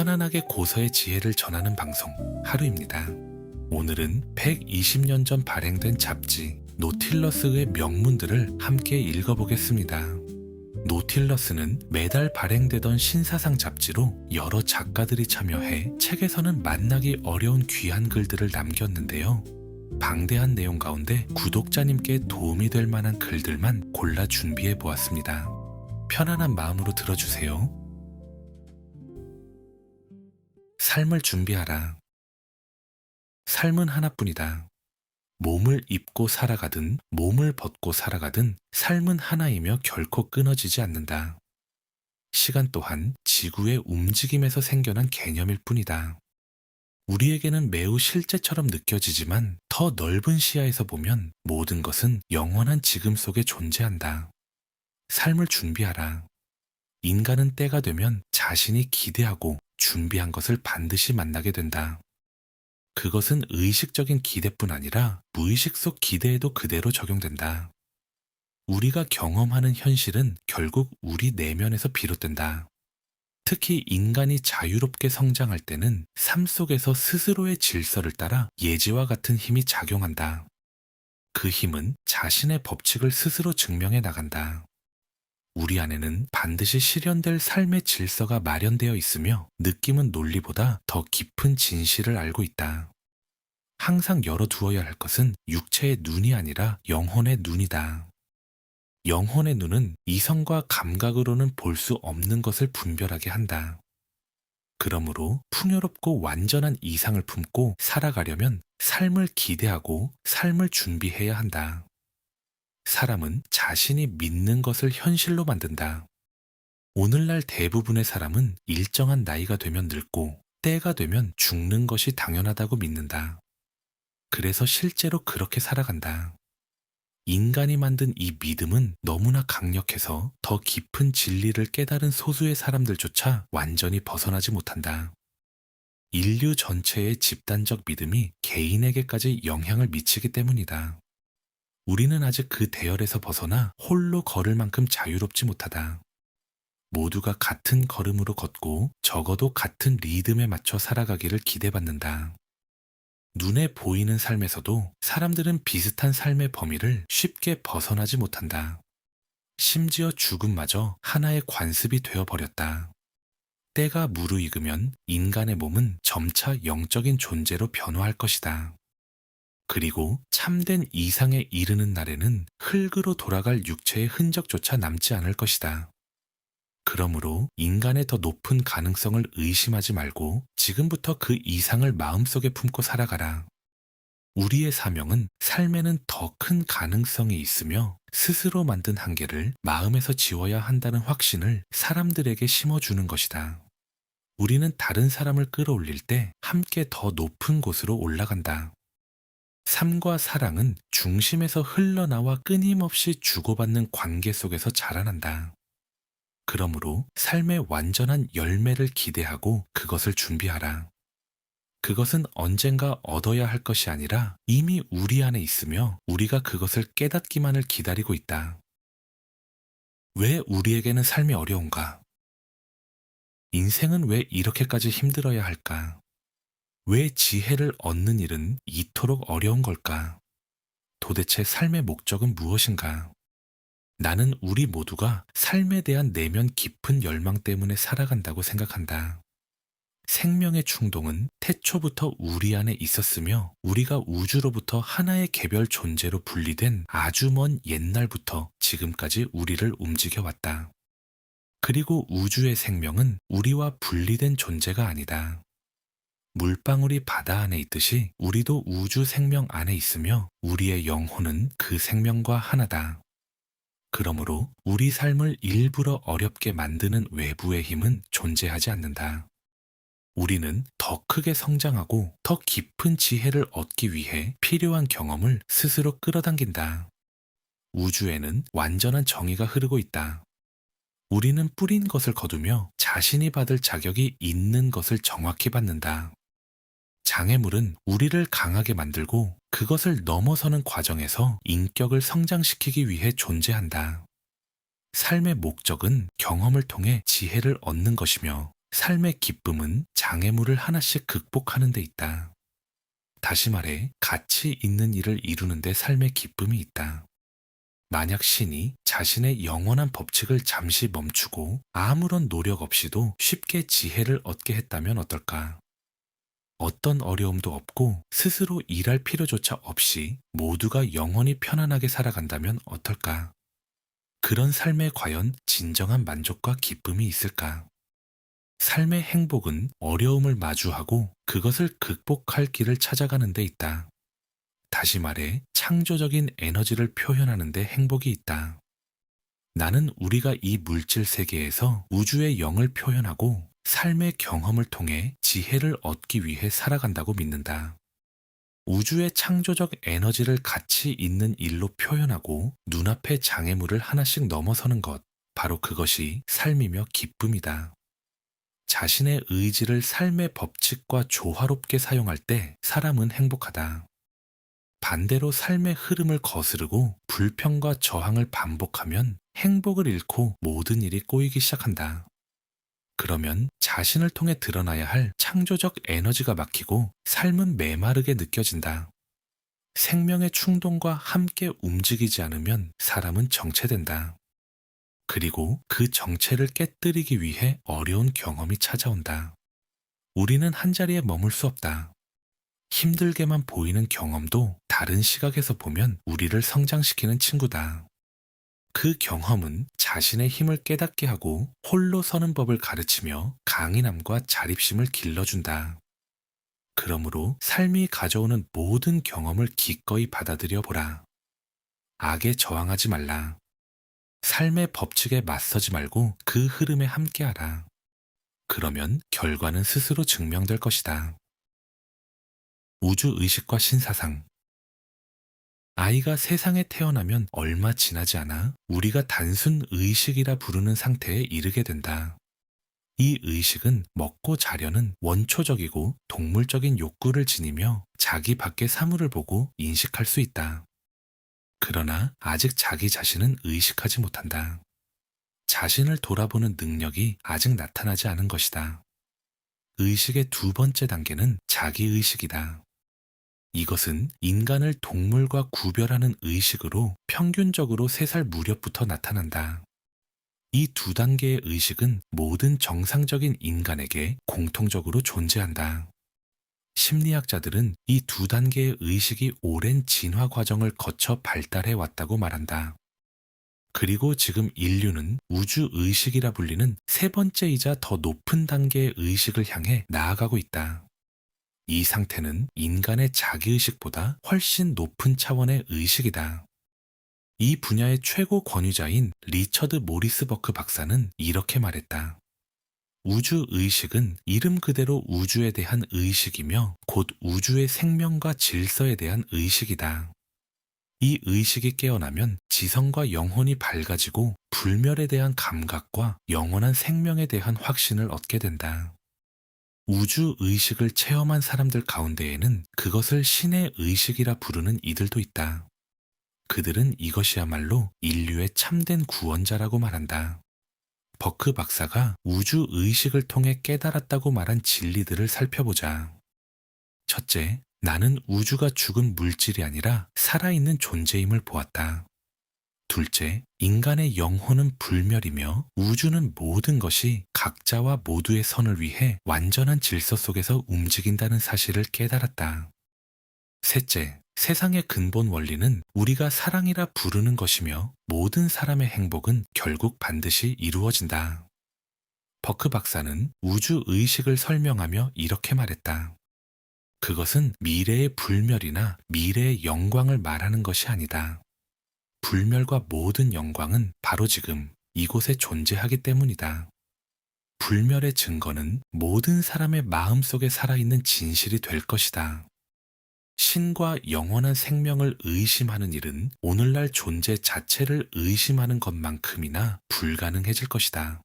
편안하게 고서의 지혜를 전하는 방송 하루입니다. 오늘은 120년 전 발행된 잡지 노틸러스의 명문들을 함께 읽어보겠습니다. 노틸러스는 매달 발행되던 신사상 잡지로 여러 작가들이 참여해 책에서는 만나기 어려운 귀한 글들을 남겼는데요. 방대한 내용 가운데 구독자님께 도움이 될 만한 글들만 골라 준비해 보았습니다. 편안한 마음으로 들어주세요. 삶을 준비하라. 삶은 하나뿐이다. 몸을 입고 살아가든 몸을 벗고 살아가든 삶은 하나이며 결코 끊어지지 않는다. 시간 또한 지구의 움직임에서 생겨난 개념일 뿐이다. 우리에게는 매우 실제처럼 느껴지지만 더 넓은 시야에서 보면 모든 것은 영원한 지금 속에 존재한다. 삶을 준비하라. 인간은 때가 되면 자신이 기대하고 준비한 것을 반드시 만나게 된다. 그것은 의식적인 기대뿐 아니라 무의식 속 기대에도 그대로 적용된다. 우리가 경험하는 현실은 결국 우리 내면에서 비롯된다. 특히 인간이 자유롭게 성장할 때는 삶 속에서 스스로의 질서를 따라 예지와 같은 힘이 작용한다. 그 힘은 자신의 법칙을 스스로 증명해 나간다. 우리 안에는 반드시 실현될 삶의 질서가 마련되어 있으며 느낌은 논리보다 더 깊은 진실을 알고 있다. 항상 열어두어야 할 것은 육체의 눈이 아니라 영혼의 눈이다. 영혼의 눈은 이성과 감각으로는 볼 수 없는 것을 분별하게 한다. 그러므로 풍요롭고 완전한 이상을 품고 살아가려면 삶을 기대하고 삶을 준비해야 한다. 사람은 자신이 믿는 것을 현실로 만든다. 오늘날 대부분의 사람은 일정한 나이가 되면 늙고 때가 되면 죽는 것이 당연하다고 믿는다. 그래서 실제로 그렇게 살아간다. 인간이 만든 이 믿음은 너무나 강력해서 더 깊은 진리를 깨달은 소수의 사람들조차 완전히 벗어나지 못한다. 인류 전체의 집단적 믿음이 개인에게까지 영향을 미치기 때문이다. 우리는 아직 그 대열에서 벗어나 홀로 걸을 만큼 자유롭지 못하다. 모두가 같은 걸음으로 걷고 적어도 같은 리듬에 맞춰 살아가기를 기대받는다. 눈에 보이는 삶에서도 사람들은 비슷한 삶의 범위를 쉽게 벗어나지 못한다. 심지어 죽음마저 하나의 관습이 되어버렸다. 때가 무르익으면 인간의 몸은 점차 영적인 존재로 변화할 것이다. 그리고 참된 이상에 이르는 날에는 흙으로 돌아갈 육체의 흔적조차 남지 않을 것이다. 그러므로 인간의 더 높은 가능성을 의심하지 말고 지금부터 그 이상을 마음속에 품고 살아가라. 우리의 사명은 삶에는 더 큰 가능성이 있으며 스스로 만든 한계를 마음에서 지워야 한다는 확신을 사람들에게 심어주는 것이다. 우리는 다른 사람을 끌어올릴 때 함께 더 높은 곳으로 올라간다. 삶과 사랑은 중심에서 흘러나와 끊임없이 주고받는 관계 속에서 자라난다. 그러므로 삶의 완전한 열매를 기대하고 그것을 준비하라. 그것은 언젠가 얻어야 할 것이 아니라 이미 우리 안에 있으며 우리가 그것을 깨닫기만을 기다리고 있다. 왜 우리에게는 삶이 어려운가? 인생은 왜 이렇게까지 힘들어야 할까? 왜 지혜를 얻는 일은 이토록 어려운 걸까? 도대체 삶의 목적은 무엇인가? 나는 우리 모두가 삶에 대한 내면 깊은 열망 때문에 살아간다고 생각한다. 생명의 충동은 태초부터 우리 안에 있었으며 우리가 우주로부터 하나의 개별 존재로 분리된 아주 먼 옛날부터 지금까지 우리를 움직여왔다. 그리고 우주의 생명은 우리와 분리된 존재가 아니다. 물방울이 바다 안에 있듯이 우리도 우주 생명 안에 있으며 우리의 영혼은 그 생명과 하나다. 그러므로 우리 삶을 일부러 어렵게 만드는 외부의 힘은 존재하지 않는다. 우리는 더 크게 성장하고 더 깊은 지혜를 얻기 위해 필요한 경험을 스스로 끌어당긴다. 우주에는 완전한 정의가 흐르고 있다. 우리는 뿌린 것을 거두며 자신이 받을 자격이 있는 것을 정확히 받는다. 장애물은 우리를 강하게 만들고 그것을 넘어서는 과정에서 인격을 성장시키기 위해 존재한다. 삶의 목적은 경험을 통해 지혜를 얻는 것이며 삶의 기쁨은 장애물을 하나씩 극복하는 데 있다. 다시 말해, 가치 있는 일을 이루는 데 삶의 기쁨이 있다. 만약 신이 자신의 영원한 법칙을 잠시 멈추고 아무런 노력 없이도 쉽게 지혜를 얻게 했다면 어떨까? 어떤 어려움도 없고 스스로 일할 필요조차 없이 모두가 영원히 편안하게 살아간다면 어떨까? 그런 삶에 과연 진정한 만족과 기쁨이 있을까? 삶의 행복은 어려움을 마주하고 그것을 극복할 길을 찾아가는 데 있다. 다시 말해, 창조적인 에너지를 표현하는 데 행복이 있다. 나는 우리가 이 물질 세계에서 우주의 영을 표현하고 삶의 경험을 통해 지혜를 얻기 위해 살아간다고 믿는다. 우주의 창조적 에너지를 가치 있는 일로 표현하고 눈앞의 장애물을 하나씩 넘어서는 것, 바로 그것이 삶이며 기쁨이다. 자신의 의지를 삶의 법칙과 조화롭게 사용할 때 사람은 행복하다. 반대로 삶의 흐름을 거스르고 불평과 저항을 반복하면 행복을 잃고 모든 일이 꼬이기 시작한다. 그러면 자신을 통해 드러나야 할 창조적 에너지가 막히고 삶은 메마르게 느껴진다. 생명의 충동과 함께 움직이지 않으면 사람은 정체된다. 그리고 그 정체를 깨뜨리기 위해 어려운 경험이 찾아온다. 우리는 한자리에 머물 수 없다. 힘들게만 보이는 경험도 다른 시각에서 보면 우리를 성장시키는 친구다. 그 경험은 자신의 힘을 깨닫게 하고 홀로 서는 법을 가르치며 강인함과 자립심을 길러준다. 그러므로 삶이 가져오는 모든 경험을 기꺼이 받아들여 보라. 악에 저항하지 말라. 삶의 법칙에 맞서지 말고 그 흐름에 함께하라. 그러면 결과는 스스로 증명될 것이다. 우주의식과 신사상. 아이가 세상에 태어나면 얼마 지나지 않아 우리가 단순 의식이라 부르는 상태에 이르게 된다. 이 의식은 먹고 자려는 원초적이고 동물적인 욕구를 지니며 자기 밖의 사물을 보고 인식할 수 있다. 그러나 아직 자기 자신은 의식하지 못한다. 자신을 돌아보는 능력이 아직 나타나지 않은 것이다. 의식의 두 번째 단계는 자기의식이다. 이것은 인간을 동물과 구별하는 의식으로 평균적으로 3살 무렵부터 나타난다. 이 두 단계의 의식은 모든 정상적인 인간에게 공통적으로 존재한다. 심리학자들은 이 두 단계의 의식이 오랜 진화 과정을 거쳐 발달해 왔다고 말한다. 그리고 지금 인류는 우주의식이라 불리는 세 번째이자 더 높은 단계의 의식을 향해 나아가고 있다. 이 상태는 인간의 자기의식보다 훨씬 높은 차원의 의식이다. 이 분야의 최고 권위자인 리처드 모리스 버크 박사는 이렇게 말했다. 우주의식은 이름 그대로 우주에 대한 의식이며 곧 우주의 생명과 질서에 대한 의식이다. 이 의식이 깨어나면 지성과 영혼이 밝아지고 불멸에 대한 감각과 영원한 생명에 대한 확신을 얻게 된다. 우주 의식을 체험한 사람들 가운데에는 그것을 신의 의식이라 부르는 이들도 있다. 그들은 이것이야말로 인류의 참된 구원자라고 말한다. 버크 박사가 우주 의식을 통해 깨달았다고 말한 진리들을 살펴보자. 첫째, 나는 우주가 죽은 물질이 아니라 살아있는 존재임을 보았다. 둘째, 인간의 영혼은 불멸이며 우주는 모든 것이 각자와 모두의 선을 위해 완전한 질서 속에서 움직인다는 사실을 깨달았다. 셋째, 세상의 근본 원리는 우리가 사랑이라 부르는 것이며 모든 사람의 행복은 결국 반드시 이루어진다. 버크 박사는 우주 의식을 설명하며 이렇게 말했다. 그것은 미래의 불멸이나 미래의 영광을 말하는 것이 아니다. 불멸과 모든 영광은 바로 지금 이곳에 존재하기 때문이다. 불멸의 증거는 모든 사람의 마음속에 살아있는 진실이 될 것이다. 신과 영원한 생명을 의심하는 일은 오늘날 존재 자체를 의심하는 것만큼이나 불가능해질 것이다.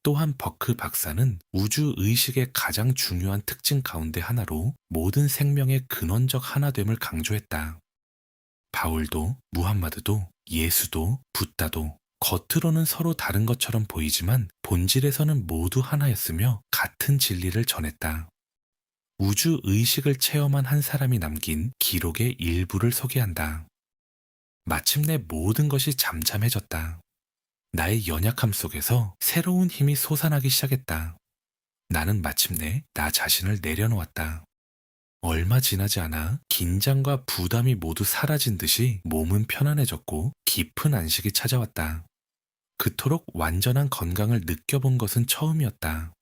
또한 버크 박사는 우주의식의 가장 중요한 특징 가운데 하나로 모든 생명의 근원적 하나됨을 강조했다. 바울도, 무함마드도, 예수도, 붓다도 겉으로는 서로 다른 것처럼 보이지만 본질에서는 모두 하나였으며 같은 진리를 전했다. 우주 의식을 체험한 한 사람이 남긴 기록의 일부를 소개한다. 마침내 모든 것이 잠잠해졌다. 나의 연약함 속에서 새로운 힘이 솟아나기 시작했다. 나는 마침내 나 자신을 내려놓았다. 얼마 지나지 않아 긴장과 부담이 모두 사라진 듯이 몸은 편안해졌고 깊은 안식이 찾아왔다. 그토록 완전한 건강을 느껴본 것은 처음이었다.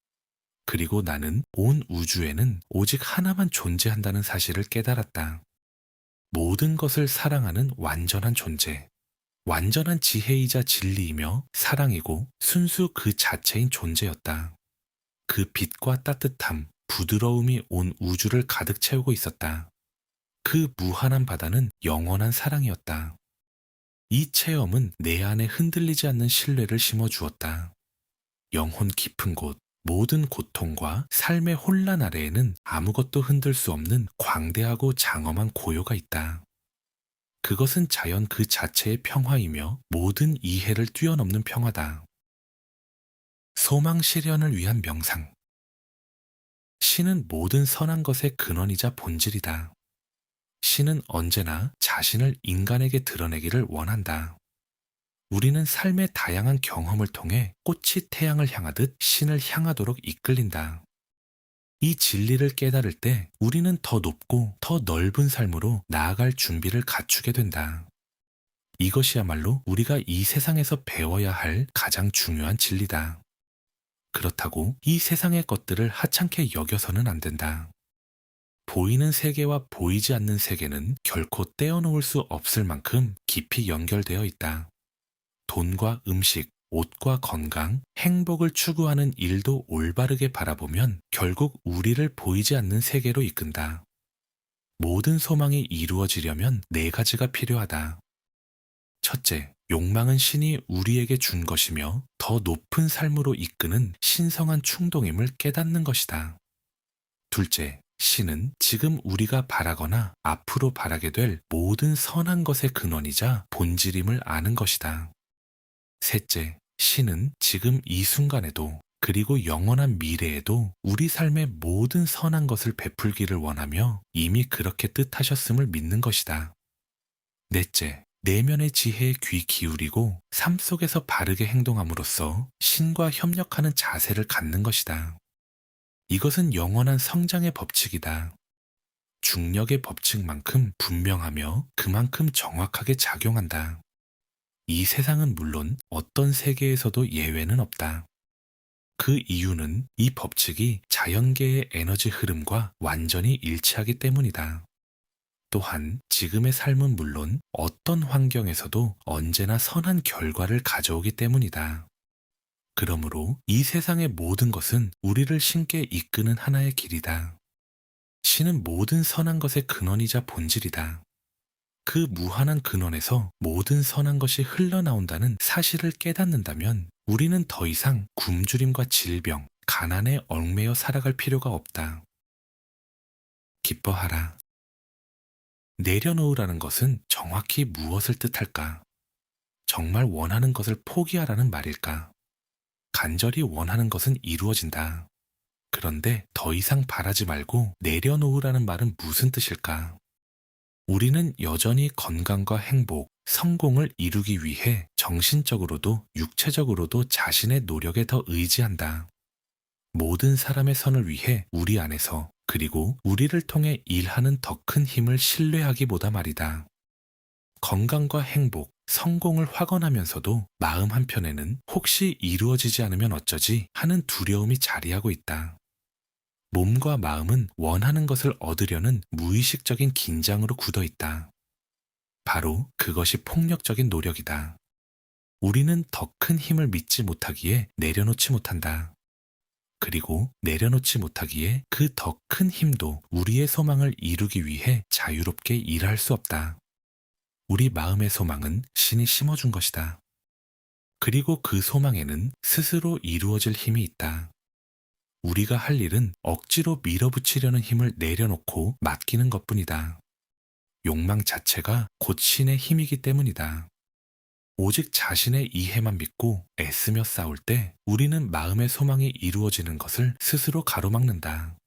그리고 나는 온 우주에는 오직 하나만 존재한다는 사실을 깨달았다. 모든 것을 사랑하는 완전한 존재. 완전한 지혜이자 진리이며 사랑이고 순수 그 자체인 존재였다. 그 빛과 따뜻함, 부드러움이 온 우주를 가득 채우고 있었다. 그 무한한 바다는 영원한 사랑이었다. 이 체험은 내 안에 흔들리지 않는 신뢰를 심어주었다. 영혼 깊은 곳, 모든 고통과 삶의 혼란 아래에는 아무것도 흔들 수 없는 광대하고 장엄한 고요가 있다. 그것은 자연 그 자체의 평화이며 모든 이해를 뛰어넘는 평화다. 소망 실현을 위한 명상. 신은 모든 선한 것의 근원이자 본질이다. 신은 언제나 자신을 인간에게 드러내기를 원한다. 우리는 삶의 다양한 경험을 통해 꽃이 태양을 향하듯 신을 향하도록 이끌린다. 이 진리를 깨달을 때 우리는 더 높고 더 넓은 삶으로 나아갈 준비를 갖추게 된다. 이것이야말로 우리가 이 세상에서 배워야 할 가장 중요한 진리다. 그렇다고 이 세상의 것들을 하찮게 여겨서는 안 된다. 보이는 세계와 보이지 않는 세계는 결코 떼어놓을 수 없을 만큼 깊이 연결되어 있다. 돈과 음식, 옷과 건강, 행복을 추구하는 일도 올바르게 바라보면 결국 우리를 보이지 않는 세계로 이끈다. 모든 소망이 이루어지려면 네 가지가 필요하다. 첫째, 욕망은 신이 우리에게 준 것이며 더 높은 삶으로 이끄는 신성한 충동임을 깨닫는 것이다. 둘째, 신은 지금 우리가 바라거나 앞으로 바라게 될 모든 선한 것의 근원이자 본질임을 아는 것이다. 셋째, 신은 지금 이 순간에도 그리고 영원한 미래에도 우리 삶의 모든 선한 것을 베풀기를 원하며 이미 그렇게 뜻하셨음을 믿는 것이다. 넷째, 내면의 지혜에 귀 기울이고 삶 속에서 바르게 행동함으로써 신과 협력하는 자세를 갖는 것이다. 이것은 영원한 성장의 법칙이다. 중력의 법칙만큼 분명하며 그만큼 정확하게 작용한다. 이 세상은 물론 어떤 세계에서도 예외는 없다. 그 이유는 이 법칙이 자연계의 에너지 흐름과 완전히 일치하기 때문이다. 또한 지금의 삶은 물론 어떤 환경에서도 언제나 선한 결과를 가져오기 때문이다. 그러므로 이 세상의 모든 것은 우리를 신께 이끄는 하나의 길이다. 신은 모든 선한 것의 근원이자 본질이다. 그 무한한 근원에서 모든 선한 것이 흘러나온다는 사실을 깨닫는다면 우리는 더 이상 굶주림과 질병, 가난에 얽매여 살아갈 필요가 없다. 기뻐하라. 내려놓으라는 것은 정확히 무엇을 뜻할까? 정말 원하는 것을 포기하라는 말일까? 간절히 원하는 것은 이루어진다. 그런데 더 이상 바라지 말고 내려놓으라는 말은 무슨 뜻일까? 우리는 여전히 건강과 행복, 성공을 이루기 위해 정신적으로도 육체적으로도 자신의 노력에 더 의지한다. 모든 사람의 선을 위해 우리 안에서 그리고 우리를 통해 일하는 더 큰 힘을 신뢰하기보다 말이다. 건강과 행복, 성공을 확언하면서도 마음 한편에는 혹시 이루어지지 않으면 어쩌지 하는 두려움이 자리하고 있다. 몸과 마음은 원하는 것을 얻으려는 무의식적인 긴장으로 굳어 있다. 바로 그것이 폭력적인 노력이다. 우리는 더 큰 힘을 믿지 못하기에 내려놓지 못한다. 그리고 내려놓지 못하기에 그 더 큰 힘도 우리의 소망을 이루기 위해 자유롭게 일할 수 없다. 우리 마음의 소망은 신이 심어준 것이다. 그리고 그 소망에는 스스로 이루어질 힘이 있다. 우리가 할 일은 억지로 밀어붙이려는 힘을 내려놓고 맡기는 것뿐이다. 욕망 자체가 곧 신의 힘이기 때문이다. 오직 자신의 이해만 믿고 애쓰며 싸울 때 우리는 마음의 소망이 이루어지는 것을 스스로 가로막는다.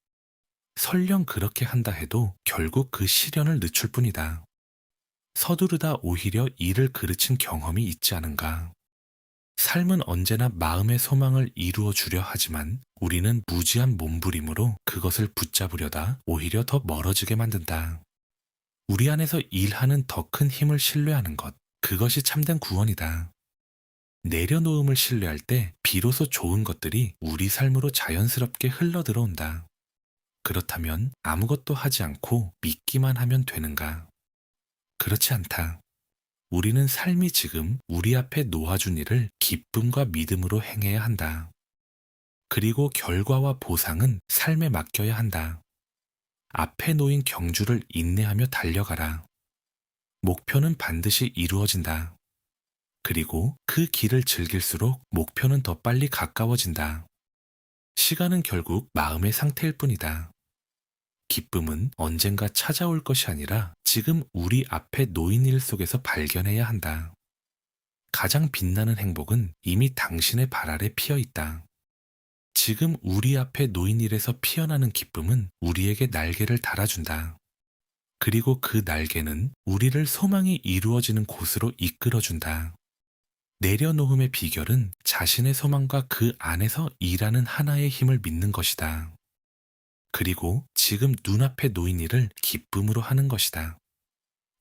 설령 그렇게 한다 해도 결국 그 시련을 늦출 뿐이다. 서두르다 오히려 이를 그르친 경험이 있지 않은가. 삶은 언제나 마음의 소망을 이루어 주려 하지만 우리는 무지한 몸부림으로 그것을 붙잡으려다 오히려 더 멀어지게 만든다. 우리 안에서 일하는 더 큰 힘을 신뢰하는 것, 그것이 참된 구원이다. 내려놓음을 신뢰할 때 비로소 좋은 것들이 우리 삶으로 자연스럽게 흘러들어온다. 그렇다면 아무것도 하지 않고 믿기만 하면 되는가? 그렇지 않다. 우리는 삶이 지금 우리 앞에 놓아준 일을 기쁨과 믿음으로 행해야 한다. 그리고 결과와 보상은 삶에 맡겨야 한다. 앞에 놓인 경주를 인내하며 달려가라. 목표는 반드시 이루어진다. 그리고 그 길을 즐길수록 목표는 더 빨리 가까워진다. 시간은 결국 마음의 상태일 뿐이다. 기쁨은 언젠가 찾아올 것이 아니라 지금 우리 앞에 놓인 일 속에서 발견해야 한다. 가장 빛나는 행복은 이미 당신의 발 아래 피어 있다. 지금 우리 앞에 놓인 일에서 피어나는 기쁨은 우리에게 날개를 달아준다. 그리고 그 날개는 우리를 소망이 이루어지는 곳으로 이끌어준다. 내려놓음의 비결은 자신의 소망과 그 안에서 일하는 하나의 힘을 믿는 것이다. 그리고 지금 눈앞에 놓인 일을 기쁨으로 하는 것이다.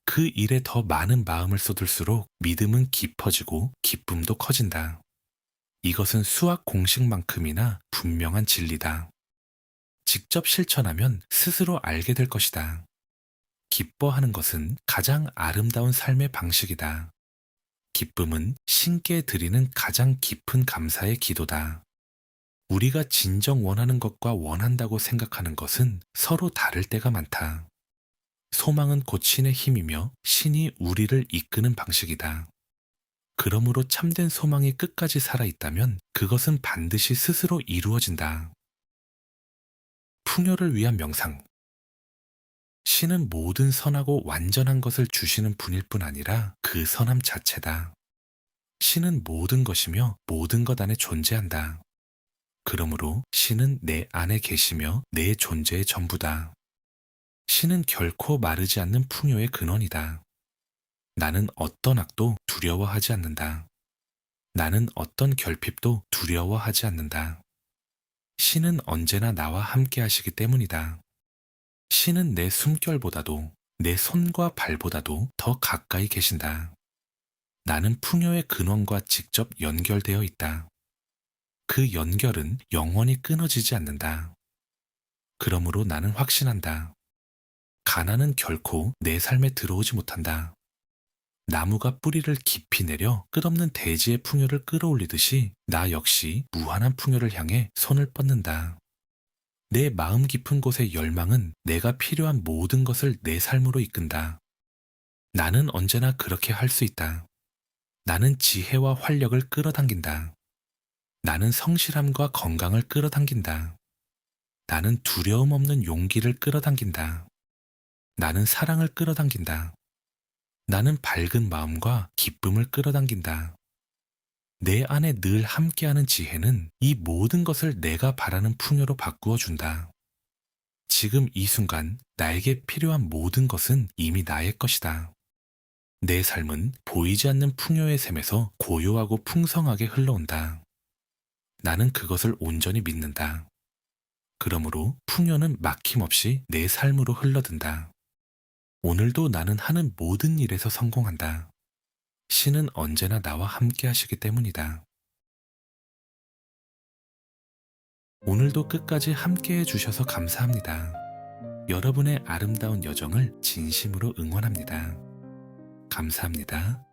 그 일에 더 많은 마음을 쏟을수록 믿음은 깊어지고 기쁨도 커진다. 이것은 수학 공식만큼이나 분명한 진리다. 직접 실천하면 스스로 알게 될 것이다. 기뻐하는 것은 가장 아름다운 삶의 방식이다. 기쁨은 신께 드리는 가장 깊은 감사의 기도다. 우리가 진정 원하는 것과 원한다고 생각하는 것은 서로 다를 때가 많다. 소망은 곧 신의 힘이며 신이 우리를 이끄는 방식이다. 그러므로 참된 소망이 끝까지 살아있다면 그것은 반드시 스스로 이루어진다. 풍요를 위한 명상. 신은 모든 선하고 완전한 것을 주시는 분일 뿐 아니라 그 선함 자체다. 신은 모든 것이며 모든 것 안에 존재한다. 그러므로 신은 내 안에 계시며 내 존재의 전부다. 신은 결코 마르지 않는 풍요의 근원이다. 나는 어떤 악도 두려워하지 않는다. 나는 어떤 결핍도 두려워하지 않는다. 신은 언제나 나와 함께 하시기 때문이다. 신은 내 숨결보다도 내 손과 발보다도 더 가까이 계신다. 나는 풍요의 근원과 직접 연결되어 있다. 그 연결은 영원히 끊어지지 않는다. 그러므로 나는 확신한다. 가난은 결코 내 삶에 들어오지 못한다. 나무가 뿌리를 깊이 내려 끝없는 대지의 풍요를 끌어올리듯이 나 역시 무한한 풍요를 향해 손을 뻗는다. 내 마음 깊은 곳의 열망은 내가 필요한 모든 것을 내 삶으로 이끈다. 나는 언제나 그렇게 할 수 있다. 나는 지혜와 활력을 끌어당긴다. 나는 성실함과 건강을 끌어당긴다. 나는 두려움 없는 용기를 끌어당긴다. 나는 사랑을 끌어당긴다. 나는 밝은 마음과 기쁨을 끌어당긴다. 내 안에 늘 함께하는 지혜는 이 모든 것을 내가 바라는 풍요로 바꾸어 준다. 지금 이 순간 나에게 필요한 모든 것은 이미 나의 것이다. 내 삶은 보이지 않는 풍요의 샘에서 고요하고 풍성하게 흘러온다. 나는 그것을 온전히 믿는다. 그러므로 풍요는 막힘없이 내 삶으로 흘러든다. 오늘도 나는 하는 모든 일에서 성공한다. 신은 언제나 나와 함께 하시기 때문이다. 오늘도 끝까지 함께 해주셔서 감사합니다. 여러분의 아름다운 여정을 진심으로 응원합니다. 감사합니다.